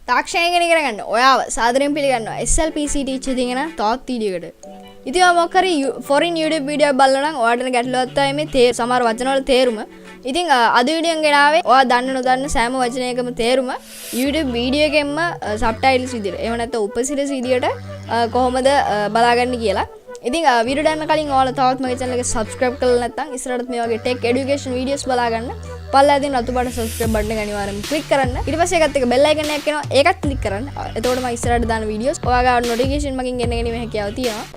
තාක්ෂණය ඉගෙන ගන්න ඔයාව සාදරයෙන් පිළිගන්නවා SLPCTEACH එකේ තියෙන තවත් වීඩියෝ එකකට. ඉතින් ඔයා මොකක් හරි foreign YouTube වීඩියෝ එකක් බලලා නම් ඔයාලට ගැටලුවක් තමයි මේ සමහර වචන වල තේරුම. ඉතින් අද වීඩියෝෙන් ගෙනාවේ ඔයා දන්න නොදන්න සෑම වචනයකම තේරුම YouTube වීඩියෝ එකෙන්ම subtitles විදියට. එහෙම නැත්නම් උපසිරසි විදියට කොහොමද බලාගන්නේ කියලා. ඉතින් වීඩියෝ දාන්න කලින් ඔයාලා තවත් මගේ channel එක subscribe කරලා නැත්නම් ඉස්සරහට මේ වගේ tech education videos බලා ගන්න. පල්ලා දින රතු පාට subscribe button එක අනිවාර්යෙන්ම click කරන්න. ඊට පස්සේ ඒකත් එක bell icon එකක් එනවා. ඒකත් click කරන්න. එතකොට මම ඉස්සරහට දාන videos ඔයාගේ notification මගින් එන්න ගැනීම හැකියාව තියෙනවා.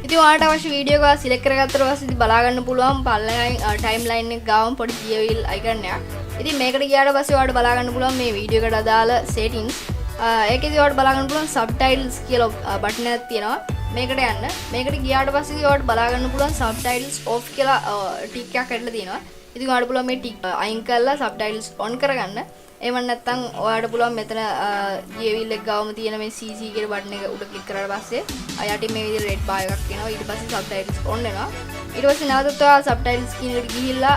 ඉතින් ඔයාලට අවශ්‍ය වීඩියෝ එක සිලෙක්ට් කරගත්තට පස්සේ ඉතින් බලා ගන්න පුළුවන් පල්ලෙහායින් ටයිම්ලයින් එක ගාවම පොඩි කියවිල් අයිකන් එකක්. ඉතින් මේකට ගියාට පස්සේ ඔයාලට බලා ගන්න පුළුවන් මේ වීඩියෝ එකට අදාළ settings. ඒකෙදි ඔයාලට බලා ගන්න පුළුවන් subtitles කියලා බටන් එකක් තියෙනවා. මේකට යන්න. මේකට ගියාට පස්සේ ඔයාලට බලා ගන්න පුළුවන් subtitles off කියලා ටික් එකක් ඇදලා තියෙනවා. ඉතින් ඔයාලට පුළුවන් මේ ටික් අයින් කරලා subtitles on කරගන්න. එහෙම නැත්නම් ඔයාලට පුළුවන් මෙතන කියවිල් එක ගාවම තියෙන මේ CC කියන බටන් එක උඩ ක්ලික් කරාට පස්සේ යටින් මේ විදිහට රෙඩ් බාර් එකක් එනවා. ඊට පස්සේ subtitles on වෙනවා. ඊට පස්සේ නැවතත් ඔයා subtitles කියන එකට ගිහිල්ලා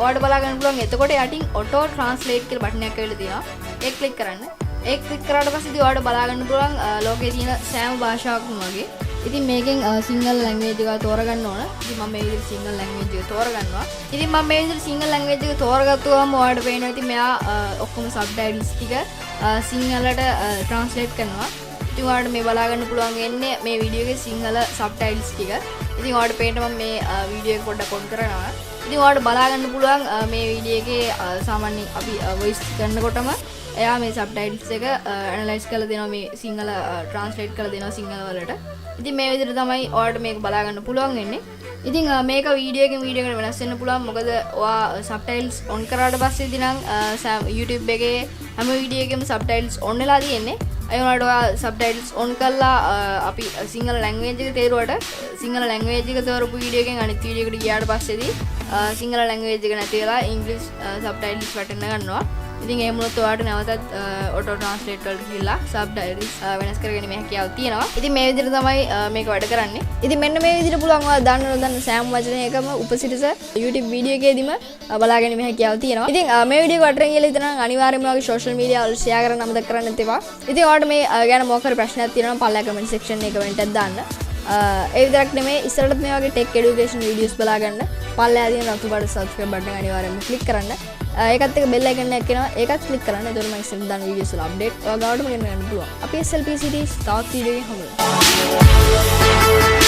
ඔයාලට බලා ගන්න පුළුවන් එතකොට යටින් auto translate කියලා බටන් එකක් ඇවිල්ලා තියෙනවා. ඒක ක්ලික් කරන්න. ඒක ක්ලික් කරාට පස්සේ ඉතින් ඔයාලට බලා ගන්න පුළුවන් ලෝකේ තියෙන සෑම භාෂාවකම වගේ. ඉතින් මේකෙන් සිංගල් ලැන්ග්වේජ් එක තෝරගන්න ඕන. ඉතින් මම මේ විදිහට සිංගල් ලැන්ග්වේජ් එක තෝරගන්නවා. ඉතින් මම මේ විදිහට සිංගල් ලැන්ග්වේජ් එක තෝරගත්තුවම ඔයාලට පේනවා ඉතින් මෙයා ඔක්කොම subtitles ටික සිංහලට translate කරනවා. ඉතින් ඔයාලට මේ බලා ගන්න පුළුවන් වෙන්නේ මේ වීඩියෝ එකේ සිංහල subtitles ටික. ඉතින් ඔයාලට පේන්න මම මේ වීඩියෝ එක පොඩ්ඩක් ඔන් කරනවා. ඉතින් ඔයාලට බලා ගන්න පුළුවන් මේ වීඩියෝ එකේ සාමාන්‍යයෙන් අපි voice කරනකොටම එයා මේ subtitles එක analyze කරලා දෙනවා මේ සිංහල translate කරලා දෙනවා සිංහල වලට. ඉතින් මේ විදිහට තමයි ඔයාලට මේක බලා ගන්න පුළුවන් වෙන්නේ. ඉතින් මේක වීඩියෝ එකෙන් වීඩියෝ එකට වෙනස් වෙන්න පුළුවන්. මොකද ඔයා subtitles on කරාට පස්සේ ඉතින් YouTube එකේ හැම වීඩියෝ එකෙම subtitles on වෙලා තියෙන්නේ. ඒ වුණාට ඔයා subtitles on කරලා අපි සිංහල language එක තේරුවට සිංහල language එක තෝරපු වීඩියෝ එකෙන් අනිත් වීඩියෝ එකට ගියාට පස්සේදී සිංහල language එක නැති වෙලා English subtitles වැටෙන්න ගන්නවා. ඉතින් එහෙම වුණොත් ඔයාලට නැවතත් auto translate වලට ගිහිල්ලා subtitles වෙනස් කරගෙන මේ හැකියාව තියෙනවා. ඉතින් මේ විදිහට තමයි මේක වැඩ කරන්නේ. ඉතින් මෙන්න මේ විදිහට පුළුවන් ඔයාලා දන්න නොදන්න සෑම වචනයකම උපසිරස YouTube වීඩියෝ එකේදීම බලාගෙන මේ හැකියාව තියෙනවා. ඉතින් මේ වීඩියෝ එක වටරෙන් කියලා හිතනවා අනිවාර්යයෙන්ම ඔයාගේ social media වල share කරන්න අමතක කරන්න එපා. ඉතින් ඔයාලට මේ ගැන මොකක් හරි ප්‍රශ්නයක් තියෙනවා නම් පල්ලා comment section එකේ comment එකක් දාන්න. ඒ විතරක් නෙමෙයි ඉස්සරහට මේ වගේ tech education videos බලා ගන්න පල්ලා දින රතු පාට subscribe button එක අනිවාර්යයෙන්ම click කරන්න. ඒකත් එක bell icon එකක් එනවා. ඒකත් click කරන්න. එතකොට මම ඉස්සෙල්ලා දාන videos වල update ඔයාලටම ගෙන්න ගන්න පුළුවන්. අපි SLPCTEACH තවත් වීඩියෝ එකකින් හමු වෙමු.